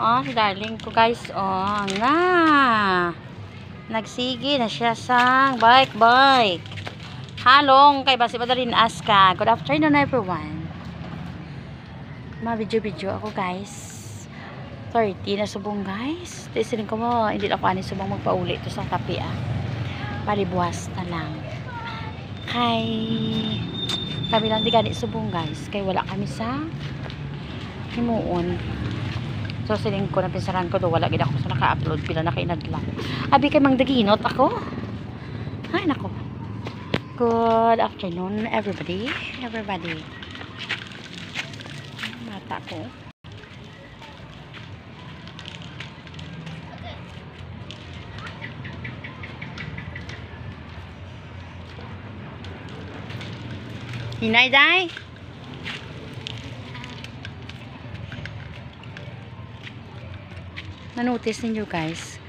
Oh, si darling ko guys. Oh, nga. Nagsigi na siya sang bike. Halong kay basi madarin aska. Good afternoon everyone. Ma-video ako guys. 30 na subong guys. Tisilin ko mo, hindi ako ani subong magpauli to sa kape Palibuwas na lang. Kami lang di gani subong guys. Kay wala kami sa himuon. So siling ko na pinsaran ko do wala gid ako sa naka-upload pila na kay naglang. Abi kay mang daginot ako. Ay nako. Good afternoon everybody. Mata ko. Hinay day. Na-notice ninyo guys.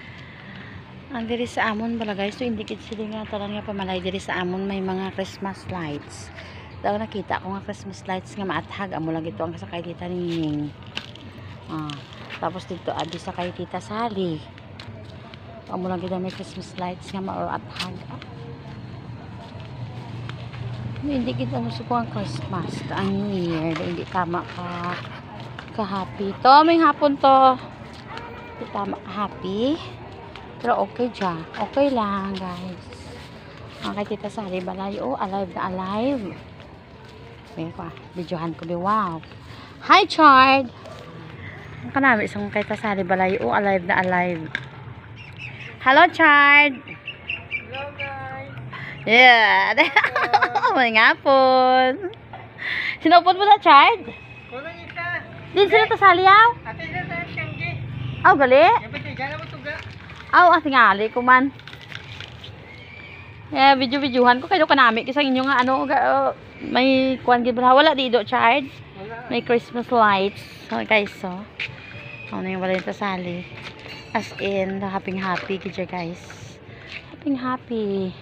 Ang diri sa amon bala guys, so indikit sila nga talan nga pamalay diri sa amon may mga Christmas lights. Daw nakita ko nga Christmas lights nga maathag amo lang ito ang sakay tita Ning. Tapos dito abi sakay tita Sally. Amo lang gid may Christmas lights nga maathag. Hindi kita musuko ang Christmas ang New Year, hindi tama ka happy to may hapon to. Hindi tama ka happy. Pero okay dyan. Okay lang, guys. Kay Tita Sally balay. Oh, alive na alive. May pa. Videohan ko. Wow. Hi, Chard. Ang kanami isang kay Tita Sally balay. Oh, alive na alive. Hello, Chard. Hello, guys. Yeah. May ngapon. Sinupod mo na, Chard? Kulang isa. Din sila Tita Sally, yaw? Ate na tayo siyang gi. Aw, gali? Kapit gana mo tuga. Aw, tingali ko man. Video-videohan ko kayo kanami kasi inyo nga ano may kuan gid wala dido Chard. May Christmas lights. So guys, so ano yung wala Tita Sally. As in, happy gid guys. Happy.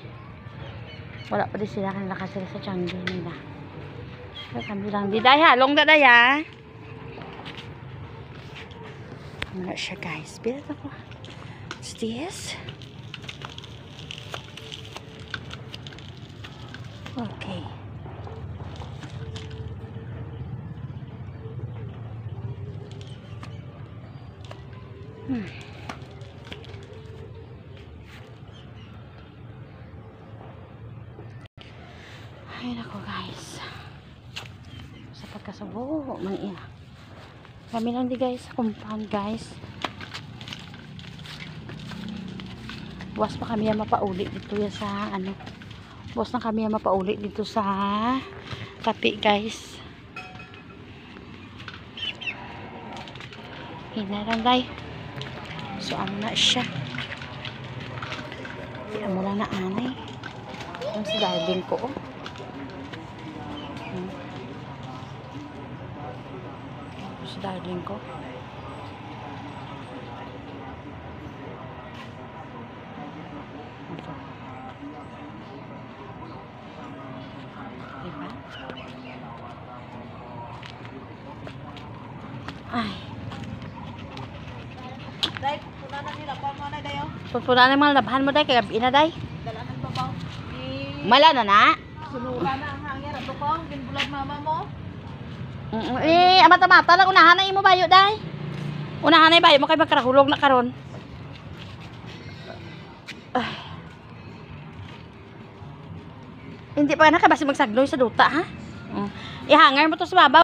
Wala pa din sila kanila kasi sa Changi nila. So kami lang di daya, long da daya. Ano siya guys? Bilat ako. What's this? Okay. Ay nako guys. Sa pagkasabo man iya. Kami lang di guys, compound guys. Buwas pa kami mapauli dito ya sa ano. Buwas na kami mapauli dito sa kape guys. Hinaranday. So ano na siya. Ano lang na anay. Ang si darling ko. Si darling ko. Diba? Ay. Day, punanan nila pa mo na dayo. Pupunan na mga labahan mo day kay gabi na day. Dalanan pa ba? Mala na na. Sunura na ang hangin ato ko, ginbulag mama mo. Amata-mata lang unahan na imo bayo day. Unahan na bayo mo kay magkarahulog na karon. Hindi pa na ka basi magsagloy sa duta ha. Ihangar mo to sa babaw.